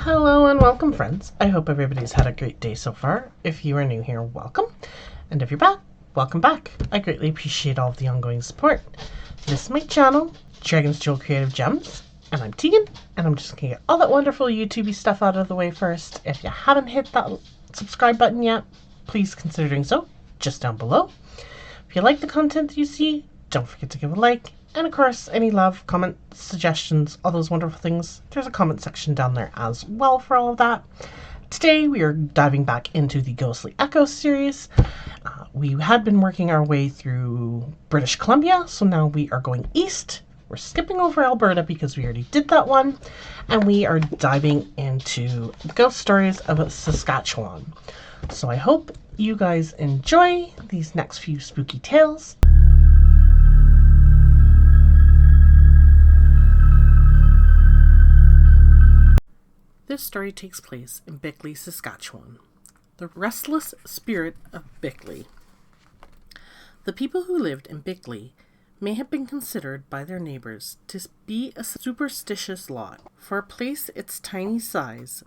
Hello and welcome, friends. I hope everybody's had a great day so far. If you are new here, welcome. And if you're back, welcome back. I greatly appreciate all of the ongoing support. This is my channel, Dragonsjewel Creative Gems, and I'm Tegan, and I'm just gonna get all that wonderful YouTubey stuff out of the way first. If you haven't hit that subscribe button yet, please consider doing so, just down below. If you like the content you see, don't forget to give a like. And of course, any love, comments, suggestions, all those wonderful things, there's a comment section down there as well for all of that. Today we are diving back into the Ghostly Echoes series. We had been working our way through British Columbia, so now we are going east. We're skipping over Alberta because we already did that one, and we are diving into the ghost stories of Saskatchewan. So I hope you guys enjoy these next few spooky tales. This story takes place in Bickleigh, Saskatchewan. The Restless Spirit of Bickleigh. The people who lived in Bickleigh may have been considered by their neighbors to be a superstitious lot. For a place its tiny size,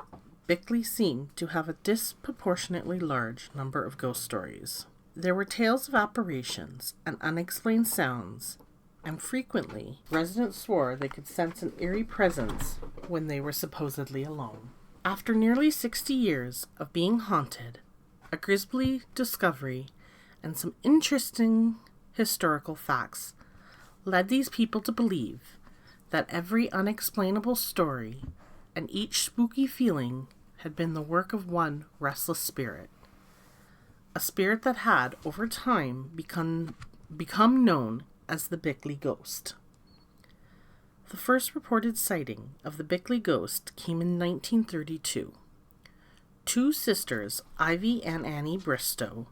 Bickleigh seemed to have a disproportionately large number of ghost stories. There were tales of apparitions and unexplained sounds, and frequently residents swore they could sense an eerie presence when they were supposedly alone. After nearly 60 years of being haunted, a grisly discovery, and some interesting historical facts led these people to believe that every unexplainable story and each spooky feeling had been the work of one restless spirit. A spirit that had, over time, become known as the Bickleigh Ghost. The first reported sighting of the Bickleigh Ghost came in 1932. Two sisters, Ivy and Annie Bristow,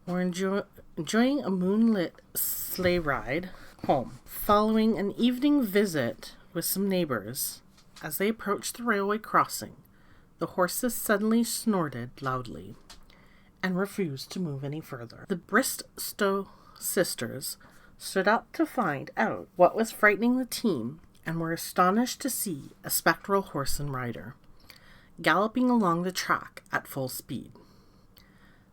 were enjoying a moonlit sleigh ride home. Following an evening visit with some neighbors, as they approached the railway crossing, the horses suddenly snorted loudly and refused to move any further. The Bristow sisters stood up to find out what was frightening the team and were astonished to see a spectral horse and rider galloping along the track at full speed.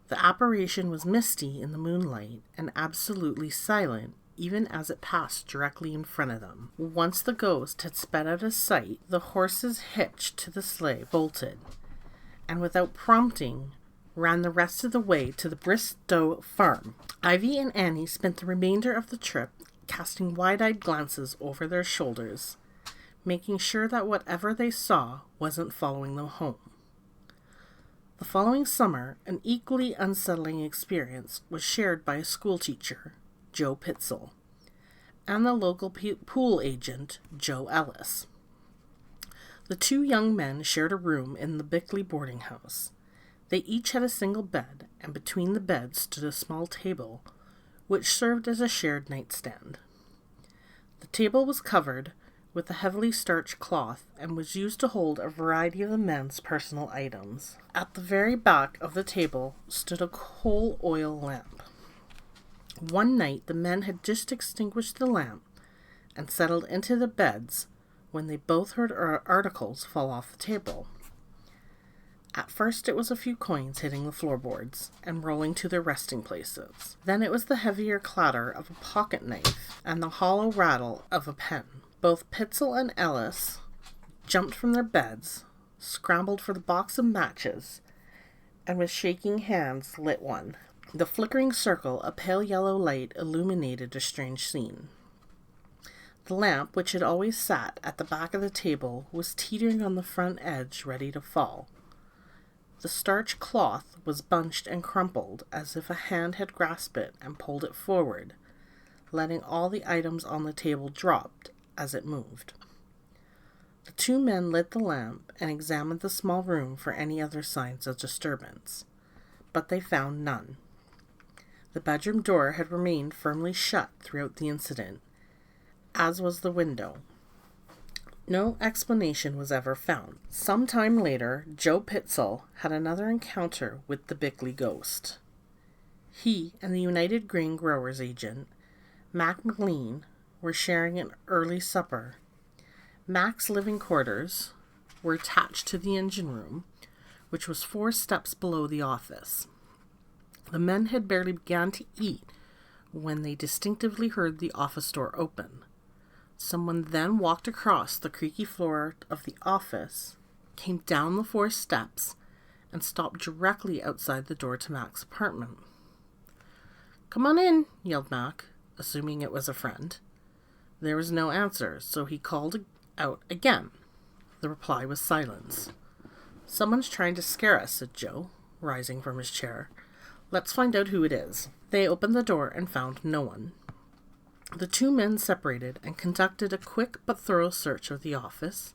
The apparition was misty in the moonlight and absolutely silent even as it passed directly in front of them. Once the ghost had sped out of sight, the horses hitched to the sleigh bolted, and without prompting, ran the rest of the way to the Bristow farm. Ivy and Annie spent the remainder of the trip casting wide-eyed glances over their shoulders, making sure that whatever they saw wasn't following them home. The following summer, an equally unsettling experience was shared by a schoolteacher, Joe Pitzel, and the local pool agent, Joe Ellis. The two young men shared a room in the Bickleigh boarding house. They each had a single bed, and between the beds stood a small table, which served as a shared nightstand. The table was covered with a heavily starched cloth and was used to hold a variety of the men's personal items. At the very back of the table stood a coal oil lamp. One night the men had just extinguished the lamp and settled into the beds when they both heard articles fall off the table. At first it was a few coins hitting the floorboards and rolling to their resting places. Then it was the heavier clatter of a pocket knife and the hollow rattle of a pen. Both Pitzel and Ellis jumped from their beds, scrambled for the box of matches, and with shaking hands lit one. The flickering circle of pale yellow light illuminated a strange scene. The lamp, which had always sat at the back of the table, was teetering on the front edge, ready to fall. The starched cloth was bunched and crumpled as if a hand had grasped it and pulled it forward, letting all the items on the table drop as it moved. The two men lit the lamp and examined the small room for any other signs of disturbance, but they found none. The bedroom door had remained firmly shut throughout the incident, as was the window. No explanation was ever found. Some time later, Joe Pitzel had another encounter with the Bickleigh Ghost. He and the United Grain Growers agent, Mac McLean, were sharing an early supper. Mac's living quarters were attached to the engine room, which was 4 steps below the office. The men had barely begun to eat when they distinctively heard the office door open. Someone then walked across the creaky floor of the office, came down the 4 steps, and stopped directly outside the door to Mac's apartment. "Come on in," yelled Mac, assuming it was a friend. There was no answer, so he called out again. The reply was silence. "Someone's trying to scare us," said Joe, rising from his chair. "Let's find out who it is." They opened the door and found no one. The 2 men separated and conducted a quick but thorough search of the office,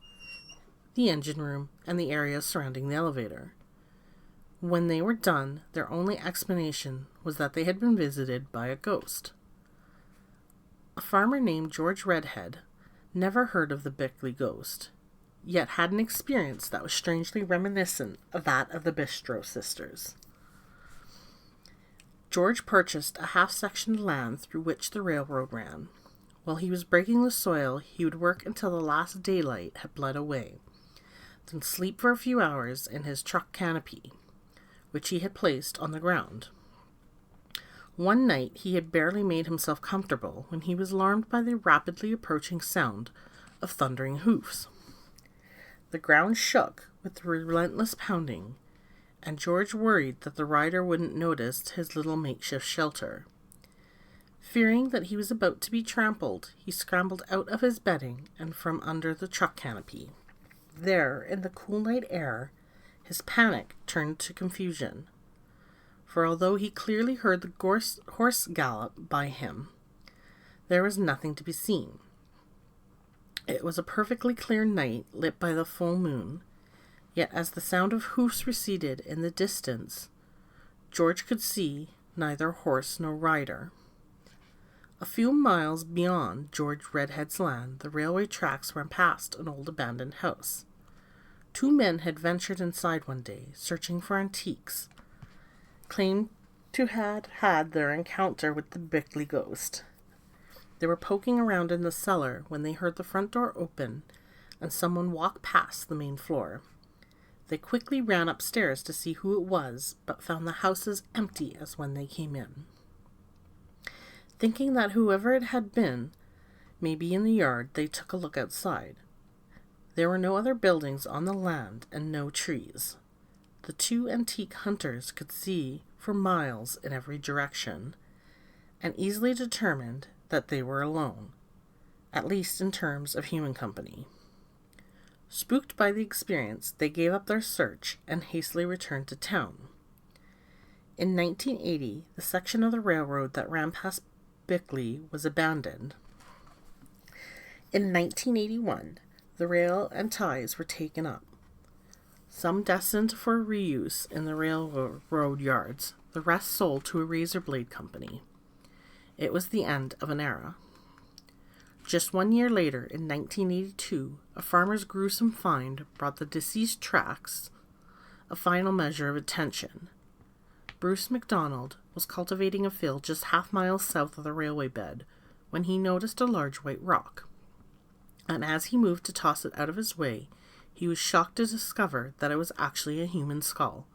the engine room, and the area surrounding the elevator. When they were done, their only explanation was that they had been visited by a ghost. A farmer named George Redhead never heard of the Bickleigh ghost, yet had an experience that was strangely reminiscent of that of the Bistro sisters. George purchased a half-section of land through which the railroad ran. While he was breaking the soil, he would work until the last daylight had bled away, then sleep for a few hours in his truck canopy, which he had placed on the ground. One night he had barely made himself comfortable when he was alarmed by the rapidly approaching sound of thundering hoofs. The ground shook with the relentless pounding, and George worried that the rider wouldn't notice his little makeshift shelter. Fearing that he was about to be trampled, he scrambled out of his bedding and from under the truck canopy. There, in the cool night air, his panic turned to confusion. For although he clearly heard the horse gallop by him, there was nothing to be seen. It was a perfectly clear night lit by the full moon, yet as the sound of hoofs receded in the distance, George could see neither horse nor rider. A few miles beyond George Redhead's land, the railway tracks ran past an old abandoned house. 2 men had ventured inside one day, searching for antiques, claimed to have had their encounter with the Bickleigh ghost. They were poking around in the cellar when they heard the front door open and someone walk past the main floor. They quickly ran upstairs to see who it was, but found the house as empty as when they came in. Thinking that whoever it had been may be in the yard, they took a look outside. There were no other buildings on the land and no trees. The 2 antique hunters could see for miles in every direction, and easily determined that they were alone, at least in terms of human company. Spooked by the experience, they gave up their search and hastily returned to town. In 1980, the section of the railroad that ran past Bickleigh was abandoned. In 1981, the rail and ties were taken up, some destined for reuse in the railroad yards, the rest sold to a razor blade company. It was the end of an era. Just 1 year later, in 1982, a farmer's gruesome find brought the deceased tracks a final measure of attention. Bruce MacDonald was cultivating a field just half-miles south of the railway bed when he noticed a large white rock. And as he moved to toss it out of his way, he was shocked to discover that it was actually a human skull,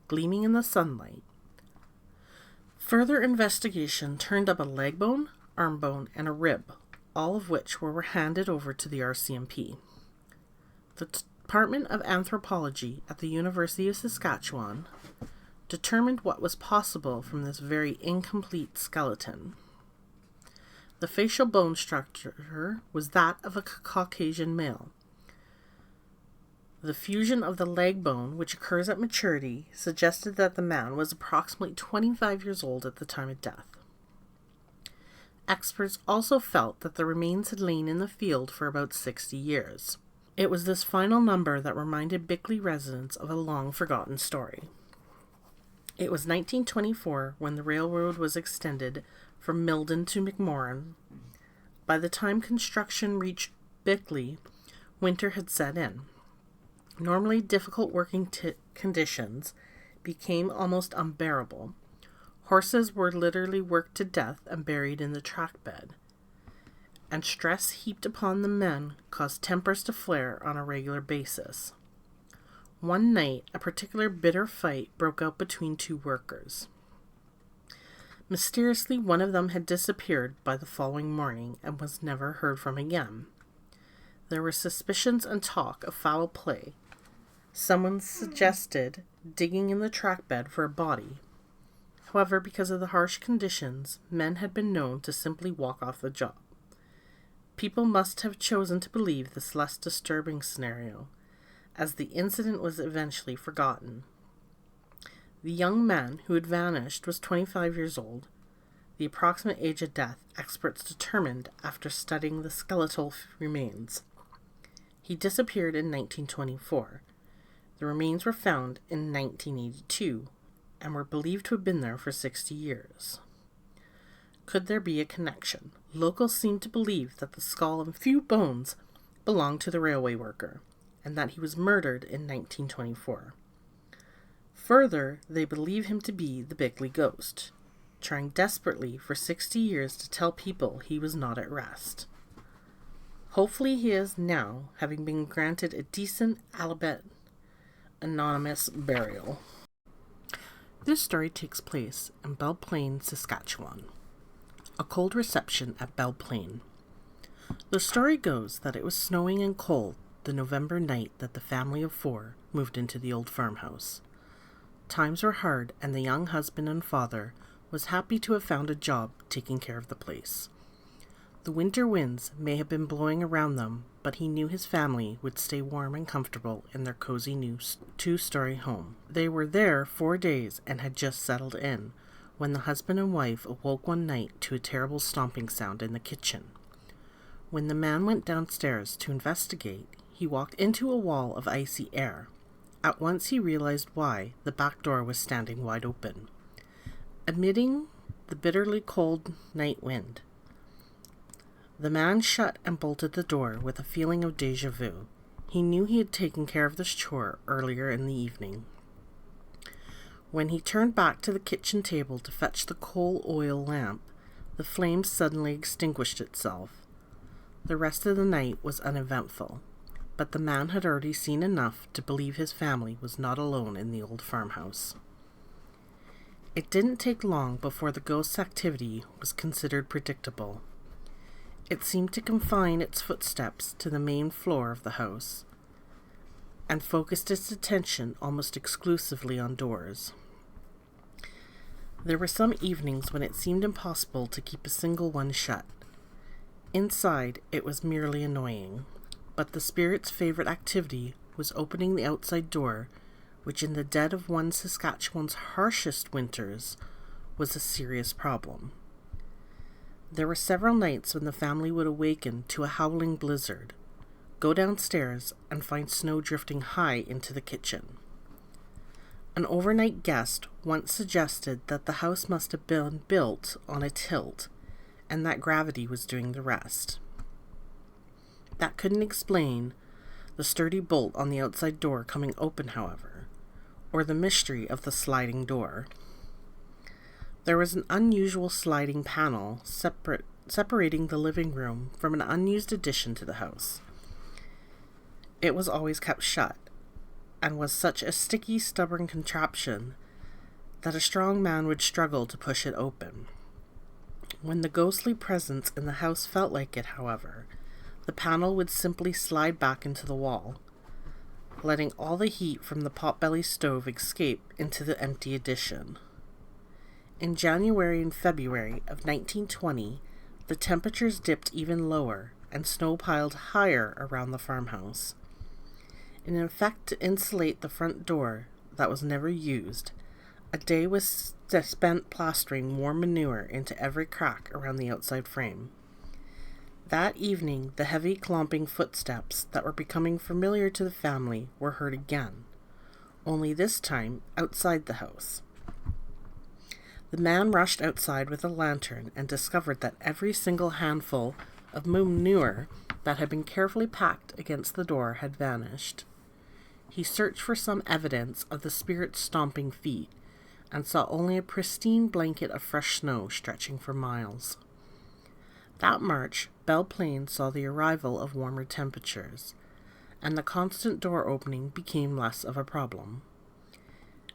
gleaming in the sunlight. Further investigation turned up a leg bone, arm bone, and a rib, all of which were handed over to the RCMP. The Department of Anthropology at the University of Saskatchewan determined what was possible from this very incomplete skeleton. The facial bone structure was that of a Caucasian male. The fusion of the leg bone, which occurs at maturity, suggested that the man was approximately 25 years old at the time of death. Experts also felt that the remains had lain in the field for about 60 years. It was this final number that reminded Bickleigh residents of a long-forgotten story. It was 1924 when the railroad was extended from Milden to McMorran. By the time construction reached Bickleigh, winter had set in. Normally difficult working conditions became almost unbearable. Horses were literally worked to death and buried in the track bed. and stress heaped upon the men caused tempers to flare on a regular basis. One night, a particular bitter fight broke out between two workers. Mysteriously, one of them had disappeared by the following morning and was never heard from again. There were suspicions and talk of foul play. Someone suggested digging in the track bed for a body. However, because of the harsh conditions, men had been known to simply walk off the job. People must have chosen to believe this less disturbing scenario, as the incident was eventually forgotten. The young man who had vanished was 25 years old, the approximate age of death experts determined after studying the skeletal remains. He disappeared in 1924. The remains were found in 1982 and were believed to have been there for 60 years. Could there be a connection? Locals seemed to believe that the skull and few bones belonged to the railway worker, and that he was murdered in 1924. Further, they believe him to be the Bickleigh ghost, trying desperately for 60 years to tell people he was not at rest. Hopefully he is now, having been granted a decent, albeit anonymous burial. This story takes place in Plaine, Saskatchewan. A cold reception at Plaine. The story goes that it was snowing and cold the November night that the family of 4 moved into the old farmhouse. Times were hard, and the young husband and father was happy to have found a job taking care of the place. The winter winds may have been blowing around them, but he knew his family would stay warm and comfortable in their cozy new 2-story home. They were there 4 days and had just settled in, when the husband and wife awoke one night to a terrible stomping sound in the kitchen. When the man went downstairs to investigate, he walked into a wall of icy air. At once he realized why the back door was standing wide open, admitting the bitterly cold night wind. The man shut and bolted the door with a feeling of déjà vu. He knew he had taken care of this chore earlier in the evening. When he turned back to the kitchen table to fetch the coal oil lamp, the flame suddenly extinguished itself. The rest of the night was uneventful, but the man had already seen enough to believe his family was not alone in the old farmhouse. It didn't take long before the ghost's activity was considered predictable. It seemed to confine its footsteps to the main floor of the house, and focused its attention almost exclusively on doors. There were some evenings when it seemed impossible to keep a single one shut. Inside, it was merely annoying, but the spirit's favorite activity was opening the outside door, which in the dead of one Saskatchewan's harshest winters was a serious problem. There were several nights when the family would awaken to a howling blizzard, go downstairs, and find snow drifting high into the kitchen. An overnight guest once suggested that the house must have been built on a tilt, and that gravity was doing the rest. That couldn't explain the sturdy bolt on the outside door coming open, however, or the mystery of the sliding door. There was an unusual sliding panel separating the living room from an unused addition to the house. It was always kept shut, and was such a sticky, stubborn contraption that a strong man would struggle to push it open. When the ghostly presence in the house felt like it, however, the panel would simply slide back into the wall, letting all the heat from the potbelly stove escape into the empty addition. In January and February of 1920, the temperatures dipped even lower, and snow piled higher around the farmhouse. In effect to insulate the front door that was never used, a day was spent plastering warm manure into every crack around the outside frame. That evening, the heavy clomping footsteps that were becoming familiar to the family were heard again, only this time outside the house. The man rushed outside with a lantern and discovered that every single handful of manure that had been carefully packed against the door had vanished. He searched for some evidence of the spirit's stomping feet and saw only a pristine blanket of fresh snow stretching for miles. That March, Plaine saw the arrival of warmer temperatures, and the constant door opening became less of a problem.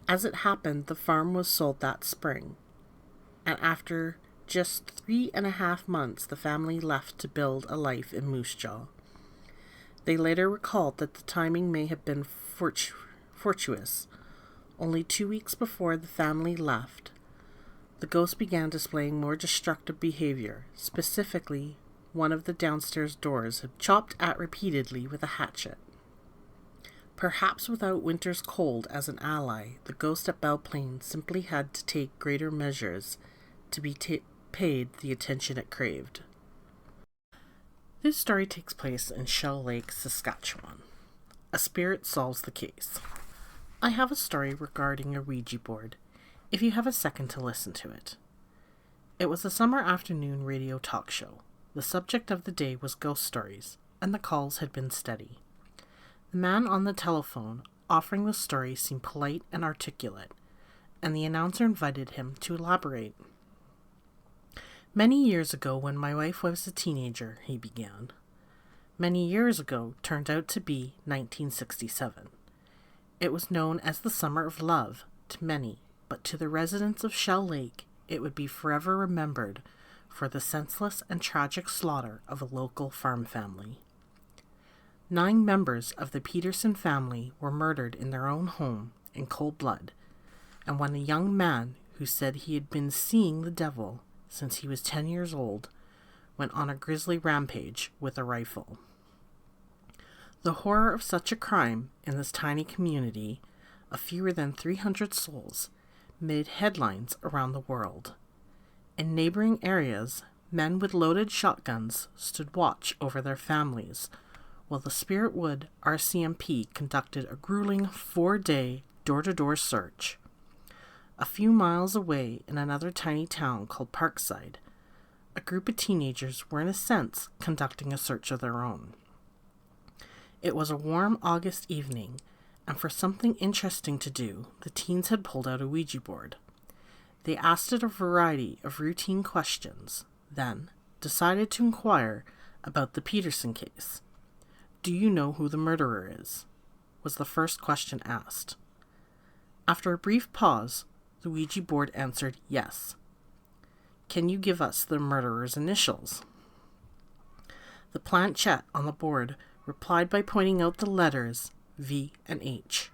As it happened, the farm was sold that spring, and after just 3.5 months, the family left to build a life in Moose Jaw. They later recalled that the timing may have been fortuitous. Only 2 weeks before the family left, the ghost began displaying more destructive behavior. Specifically, one of the downstairs doors had chopped at repeatedly with a hatchet. Perhaps without winter's cold as an ally, the ghost at Plaine simply had to take greater measures to be paid the attention it craved. This story takes place in Shell Lake, Saskatchewan. A spirit solves the case. I have a story regarding a Ouija board, if you have a second to listen to it. It was a summer afternoon radio talk show. The subject of the day was ghost stories, and the calls had been steady. The man on the telephone offering the story seemed polite and articulate, and the announcer invited him to elaborate. Many years ago, when my wife was a teenager, he began. Many years ago turned out to be 1967. It was known as the Summer of Love to many, but to the residents of Shell Lake, it would be forever remembered for the senseless and tragic slaughter of a local farm family. 9 members of the Peterson family were murdered in their own home in cold blood, and when a young man who said he had been seeing the devil since he was 10 years old went on a grisly rampage with a rifle. The horror of such a crime in this tiny community of fewer than 300 souls made headlines around the world. In neighboring areas, men with loaded shotguns stood watch over their families, while the Spiritwood RCMP conducted a grueling 4-day door-to-door search. A few miles away in another tiny town called Parkside, a group of teenagers were in a sense conducting a search of their own. It was a warm August evening, and for something interesting to do, the teens had pulled out a Ouija board. They asked it a variety of routine questions, then decided to inquire about the Peterson case. "Do you know who the murderer is?" was the first question asked. After a brief pause, the Ouija board answered yes. "Can you give us the murderer's initials?" The planchette on the board replied by pointing out the letters V and H.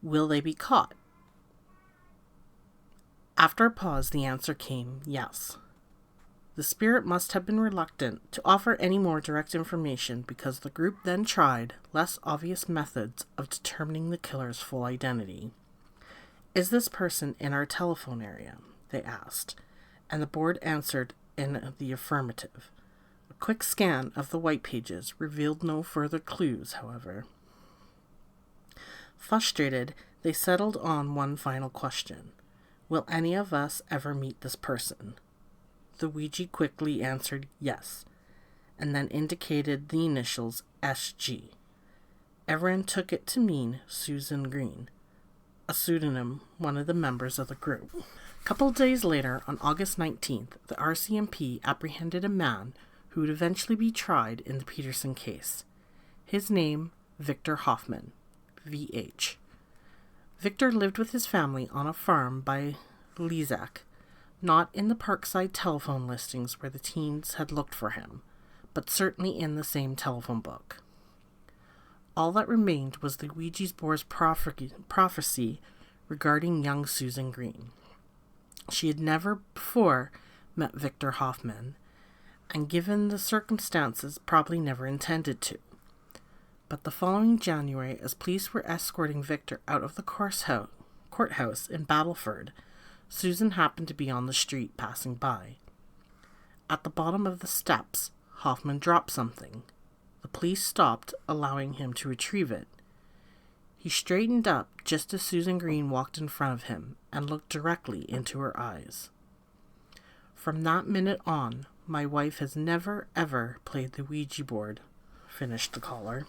"Will they be caught?" After a pause, the answer came yes. The spirit must have been reluctant to offer any more direct information because the group then tried less obvious methods of determining the killer's full identity. "Is this person in our telephone area?" they asked, and the board answered in the affirmative. A quick scan of the white pages revealed no further clues, however. Frustrated, they settled on one final question. "Will any of us ever meet this person?" The Ouija quickly answered yes, and then indicated the initials SG. Everyone took it to mean Susan Green, a pseudonym one of the members of the group. A couple days later, on August 19th, the RCMP apprehended a man who would eventually be tried in the Peterson case. His name, Victor Hoffman, VH. Victor lived with his family on a farm by Lezac, not in the Parkside telephone listings where the teens had looked for him, but certainly in the same telephone book. All that remained was the Ouija board's prophecy regarding young Susan Green. She had never before met Victor Hoffman, and given the circumstances, probably never intended to. But the following January, as police were escorting Victor out of the courthouse in Battleford, Susan happened to be on the street passing by. At the bottom of the steps, Hoffman dropped something. The police stopped, allowing him to retrieve it. He straightened up just as Susan Green walked in front of him and looked directly into her eyes. "From that minute on, my wife has never, ever played the Ouija board," finished the caller.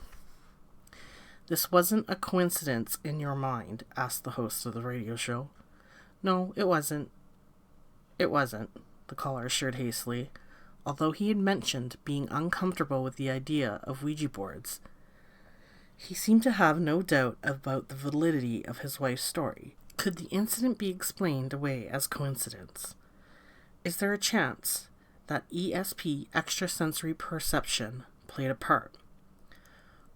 "This wasn't a coincidence in your mind?" asked the host of the radio show. "No, it wasn't. It wasn't," the caller assured hastily. although he had mentioned being uncomfortable with the idea of Ouija boards. He seemed to have no doubt about the validity of his wife's story. Could the incident be explained away as coincidence? Is there a chance that ESP, extrasensory perception, played a part?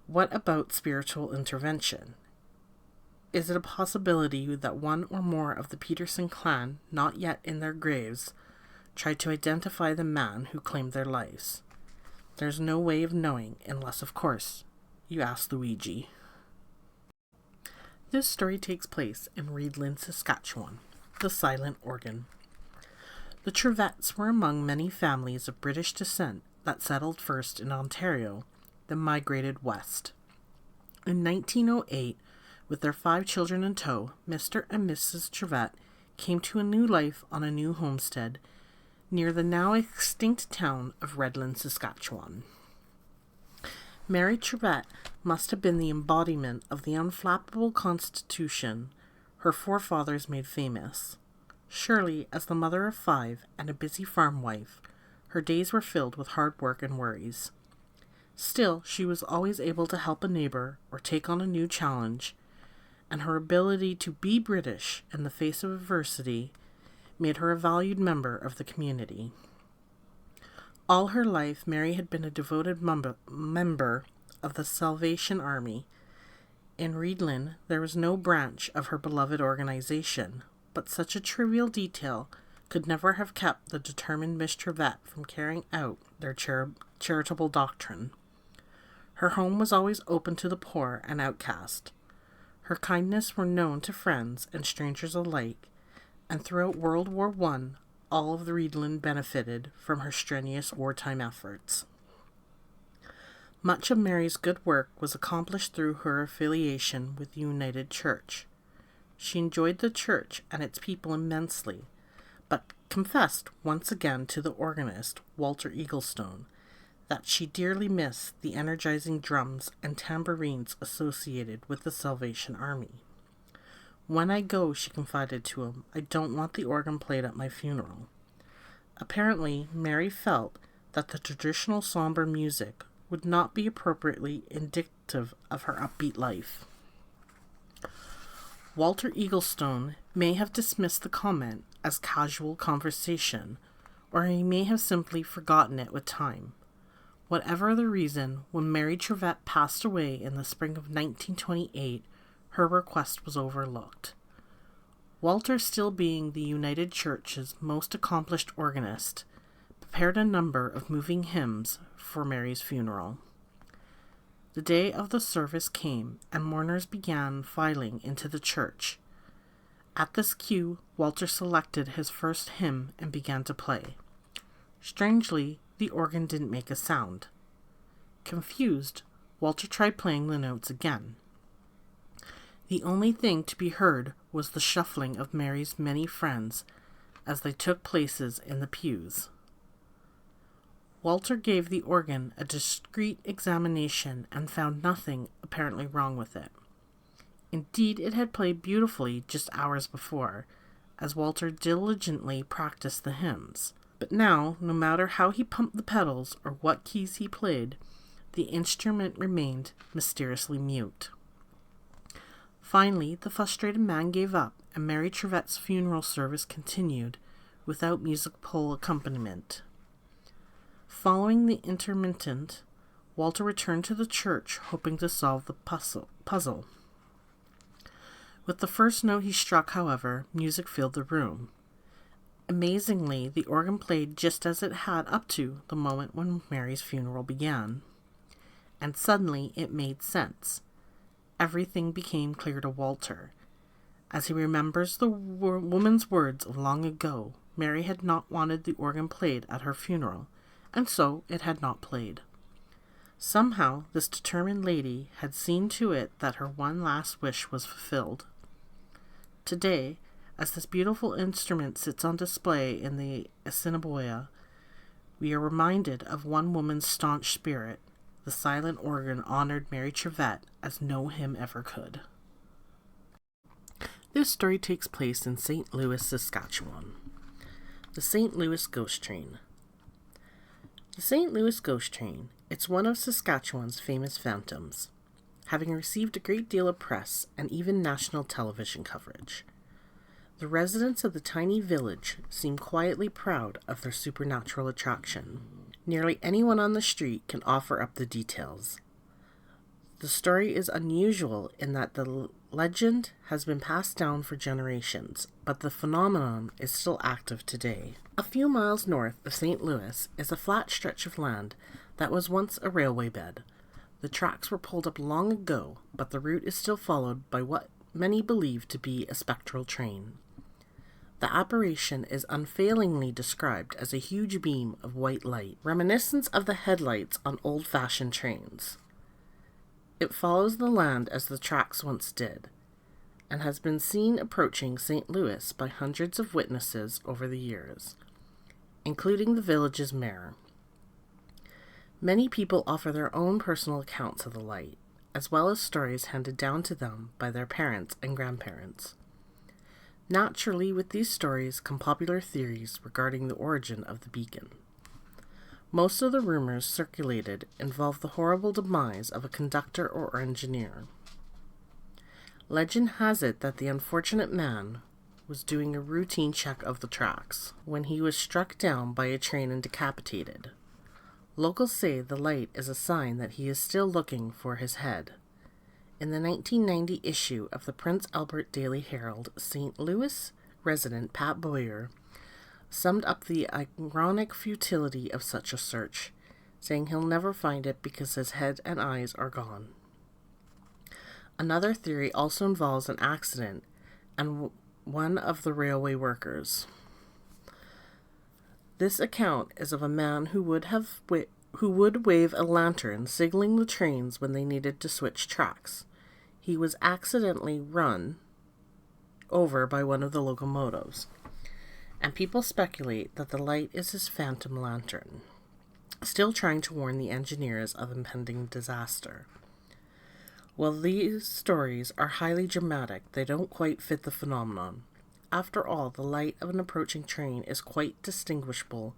What about spiritual intervention? Is it a possibility that one or more of the Peterson clan, not yet in their graves, tried to identify the man who claimed their lives? There's no way of knowing unless, of course, you ask Luigi. This story takes place in Restless, Saskatchewan. The Silent Organ. The Trevets were among many families of British descent that settled first in Ontario, then migrated west. In 1908, with their 5 children in tow, Mr. and Mrs. Trevet came to a new life on a new homestead near the now extinct town of Restless, Saskatchewan. Mary Trevet must have been the embodiment of the unflappable constitution her forefathers made famous. Surely, as the mother of 5 and a busy farm wife, her days were filled with hard work and worries. Still, she was always able to help a neighbor or take on a new challenge, and her ability to be British in the face of adversity made her a valued member of the community. All her life, Mary had been a devoted member of the Salvation Army. In Reedlin, there was no branch of her beloved organization, but such a trivial detail could never have kept the determined Miss Trevet from carrying out their charitable doctrine. Her home was always open to the poor and outcast. Her kindness were known to friends and strangers alike, and throughout World War I, all of the Reedlin benefited from her strenuous wartime efforts. Much of Mary's good work was accomplished through her affiliation with the United Church. She enjoyed the church and its people immensely, but confessed once again to the organist, Walter Eaglestone, that she dearly missed the energizing drums and tambourines associated with the Salvation Army. "When I go," she confided to him, "I don't want the organ played at my funeral." Apparently, Mary felt that the traditional somber music would not be appropriately indicative of her upbeat life. Walter Eaglestone may have dismissed the comment as casual conversation, or he may have simply forgotten it with time. Whatever the reason, when Mary Trevet passed away in the spring of 1928, her request was overlooked. Walter, still being the United Church's most accomplished organist, prepared a number of moving hymns for Mary's funeral. The day of the service came, and mourners began filing into the church. At this cue, Walter selected his first hymn and began to play. Strangely, the organ didn't make a sound. Confused, Walter tried playing the notes again. The only thing to be heard was the shuffling of Mary's many friends as they took places in the pews. Walter gave the organ a discreet examination and found nothing apparently wrong with it. Indeed, it had played beautifully just hours before, as Walter diligently practiced the hymns. But now, no matter how he pumped the pedals or what keys he played, the instrument remained mysteriously mute. Finally, the frustrated man gave up, and Mary Trevet's funeral service continued without musical accompaniment. Following the intermittent, Walter returned to the church, hoping to solve the puzzle. With the first note he struck, however, music filled the room. Amazingly, the organ played just as it had up to the moment when Mary's funeral began. And suddenly it made sense. Everything became clear to Walter. As he remembers the woman's words of long ago, Mary had not wanted the organ played at her funeral, and so it had not played. Somehow, this determined lady had seen to it that her one last wish was fulfilled. Today, as this beautiful instrument sits on display in the Assiniboia, we are reminded of one woman's staunch spirit. The silent organ honored Mary Trevet as no hymn ever could. This story takes place in St. Louis, Saskatchewan. The St. Louis Ghost Train. The St. Louis Ghost Train. It's one of Saskatchewan's famous phantoms, having received a great deal of press and even national television coverage. The residents of the tiny village seem quietly proud of their supernatural attraction. Nearly anyone on the street can offer up the details. The story is unusual in that the legend has been passed down for generations, but the phenomenon is still active today. A few miles north of St. Louis is a flat stretch of land that was once a railway bed. The tracks were pulled up long ago, but the route is still followed by what many believe to be a spectral train. The apparition is unfailingly described as a huge beam of white light, reminiscent of the headlights on old-fashioned trains. It follows the land as the tracks once did, and has been seen approaching St. Louis by hundreds of witnesses over the years, including the village's mayor. Many people offer their own personal accounts of the light, as well as stories handed down to them by their parents and grandparents. Naturally, with these stories come popular theories regarding the origin of the beacon. Most of the rumors circulated involve the horrible demise of a conductor or engineer. Legend has it that the unfortunate man was doing a routine check of the tracks when he was struck down by a train and decapitated. Locals say the light is a sign that he is still looking for his head. In the 1990 issue of the Prince Albert Daily Herald, St. Louis resident Pat Boyer summed up the ironic futility of such a search, saying he'll never find it because his head and eyes are gone. Another theory also involves an accident and one of the railway workers. This account is of a man who would wave a lantern signaling the trains when they needed to switch tracks. He was accidentally run over by one of the locomotives, and people speculate that the light is his phantom lantern, still trying to warn the engineers of impending disaster. While these stories are highly dramatic, they don't quite fit the phenomenon. After all, the light of an approaching train is quite distinguishable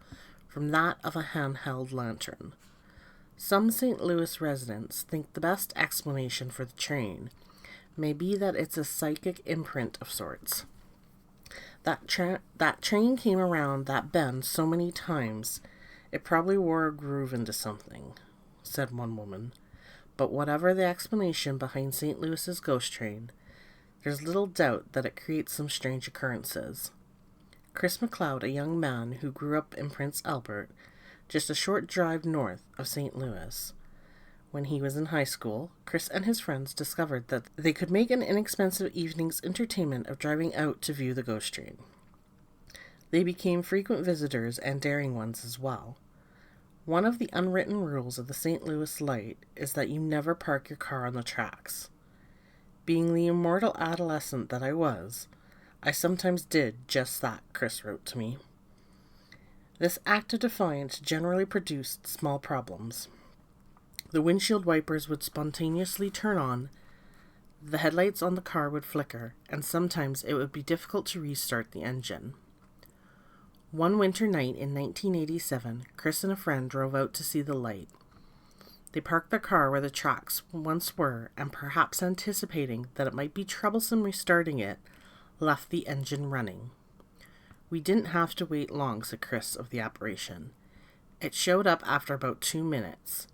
from that of a handheld lantern. Some St. Louis residents think the best explanation for the train may be that it's a psychic imprint of sorts. That train came around that bend so many times, it probably wore a groove into something, said one woman. But whatever the explanation behind St. Louis's ghost train, there's little doubt that it creates some strange occurrences. Chris McLeod, a young man who grew up in Prince Albert, just a short drive north of St. Louis. When he was in high school, Chris and his friends discovered that they could make an inexpensive evening's entertainment of driving out to view the ghost train. They became frequent visitors and daring ones as well. One of the unwritten rules of the St. Louis Light is that you never park your car on the tracks. Being the immortal adolescent that I was, I sometimes did just that, Chris wrote to me. This act of defiance generally produced small problems. The windshield wipers would spontaneously turn on, the headlights on the car would flicker, and sometimes it would be difficult to restart the engine. One winter night in 1987, Chris and a friend drove out to see the light. They parked their car where the tracks once were, and perhaps anticipating that it might be troublesome restarting it, left the engine running. We didn't have to wait long, said Chris of the apparition. It showed up after about 2 minutes.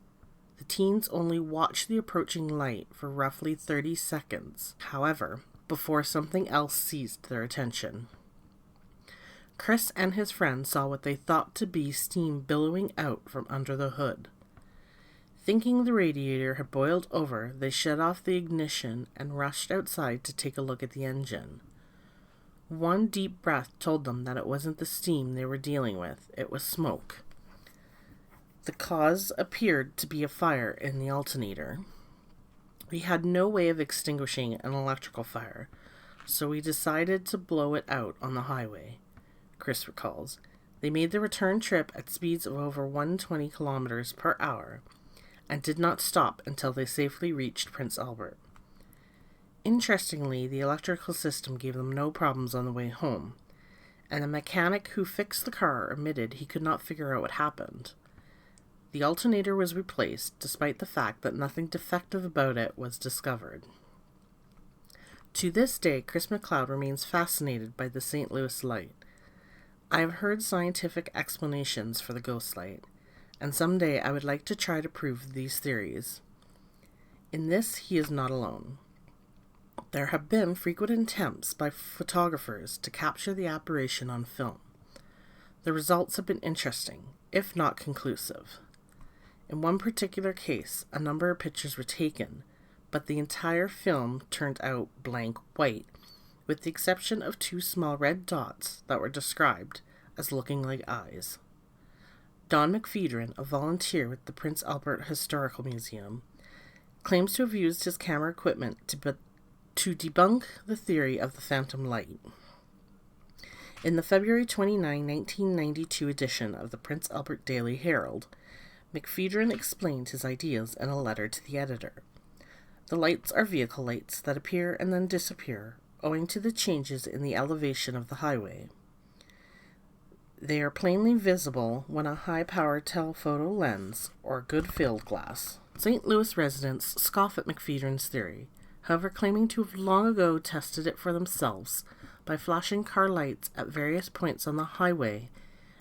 The teens only watched the approaching light for roughly 30 seconds, however, before something else seized their attention. Chris and his friend saw what they thought to be steam billowing out from under the hood. Thinking the radiator had boiled over, they shut off the ignition and rushed outside to take a look at the engine. One deep breath told them that it wasn't the steam they were dealing with, it was smoke. The cause appeared to be a fire in the alternator. We had no way of extinguishing an electrical fire, so we decided to blow it out on the highway, Chris recalls. They made the return trip at speeds of over 120 kilometers per hour and did not stop until they safely reached Prince Albert. Interestingly, the electrical system gave them no problems on the way home, and the mechanic who fixed the car admitted he could not figure out what happened. The alternator was replaced, despite the fact that nothing defective about it was discovered. To this day, Chris McLeod remains fascinated by the St. Louis light. I have heard scientific explanations for the ghost light, and someday I would like to try to prove these theories. In this, he is not alone. There have been frequent attempts by photographers to capture the apparition on film. The results have been interesting, if not conclusive. In one particular case, a number of pictures were taken, but the entire film turned out blank white, with the exception of 2 small red dots that were described as looking like eyes. Don McPhedran, a volunteer with the Prince Albert Historical Museum, claims to have used his camera equipment to debunk the theory of the phantom light. In the February 29, 1992 edition of the Prince Albert Daily Herald, McPhedran explained his ideas in a letter to the editor. The lights are vehicle lights that appear and then disappear, owing to the changes in the elevation of the highway. They are plainly visible when a high-powered telephoto lens or good field glass. St. Louis residents scoff at McPhedran's theory, however claiming to have long ago tested it for themselves by flashing car lights at various points on the highway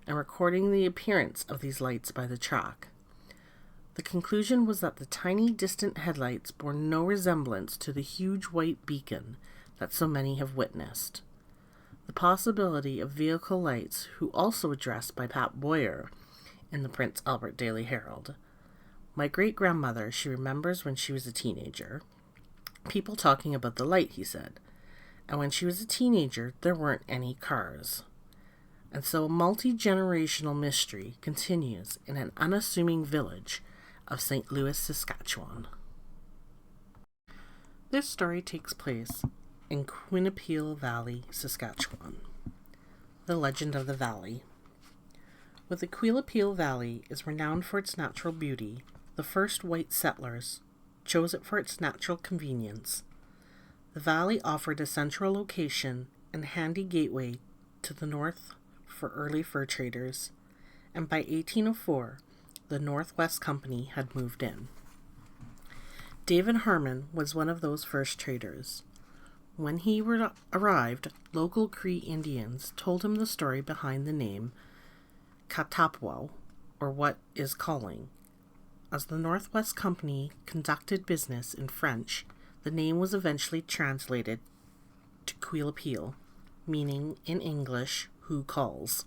and recording the appearance of these lights by the track. The conclusion was that the tiny distant headlights bore no resemblance to the huge white beacon that so many have witnessed. The possibility of vehicle lights, who also addressed by Pat Boyer in the Prince Albert Daily Herald. My great-grandmother, she remembers when she was a teenager. People talking about the light, he said. And when she was a teenager, there weren't any cars. And so a multi-generational mystery continues in an unassuming village of St. Louis, Saskatchewan. This story takes place in Quinnipiac Valley, Saskatchewan. The Legend of the Valley. With the Quinnipiac Valley is renowned for its natural beauty, the first white settlers chose it for its natural convenience. The valley offered a central location and handy gateway to the north for early fur traders, and by 1804, the Northwest Company had moved in. David Harmon was one of those first traders. When he arrived, local Cree Indians told him the story behind the name Katapwao, or what is calling. As the Northwest Company conducted business in French, the name was eventually translated to Quilapil, meaning in English, who calls.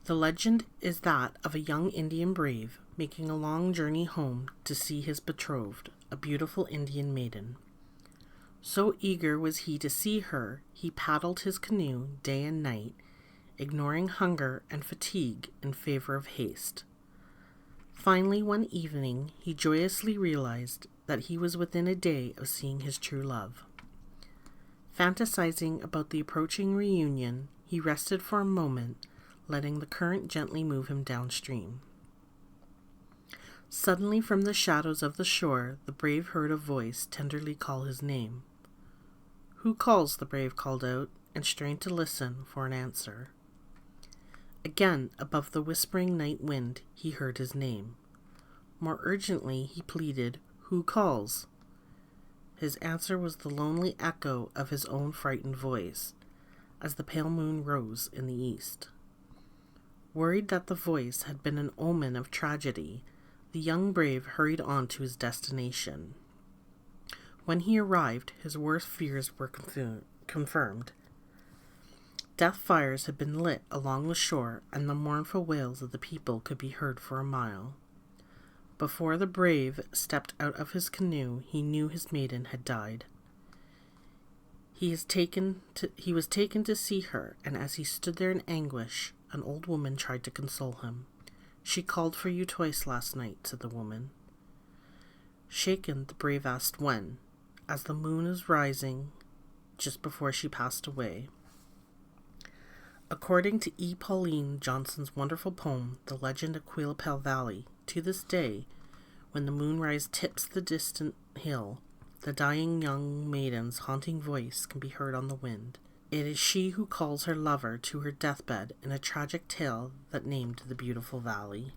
The legend is that of a young Indian brave making a long journey home to see his betrothed, a beautiful Indian maiden. So eager was he to see her, he paddled his canoe day and night, ignoring hunger and fatigue in favor of haste. Finally, one evening, he joyously realized that he was within a day of seeing his true love. Fantasizing about the approaching reunion, he rested for a moment, letting the current gently move him downstream. Suddenly, from the shadows of the shore, the brave heard a voice tenderly call his name. "Who calls?" the brave called out, and strained to listen for an answer. Again, above the whispering night wind, he heard his name. More urgently, he pleaded, "Who calls?" His answer was the lonely echo of his own frightened voice, as the pale moon rose in the east. Worried that the voice had been an omen of tragedy, the young brave hurried on to his destination. When he arrived, his worst fears were confirmed. Death fires had been lit along the shore, and the mournful wails of the people could be heard for a mile. Before the brave stepped out of his canoe, he knew his maiden had died. He was taken to see her, and as he stood there in anguish, an old woman tried to console him. "She called for you twice last night," said the woman. Shaken, the brave asked when, as the moon was rising just before she passed away. According to E. Pauline Johnson's wonderful poem, The Legend of Quilapil Valley, to this day, when the moonrise tips the distant hill, the dying young maiden's haunting voice can be heard on the wind. It is she who calls her lover to her deathbed in a tragic tale that named the beautiful valley.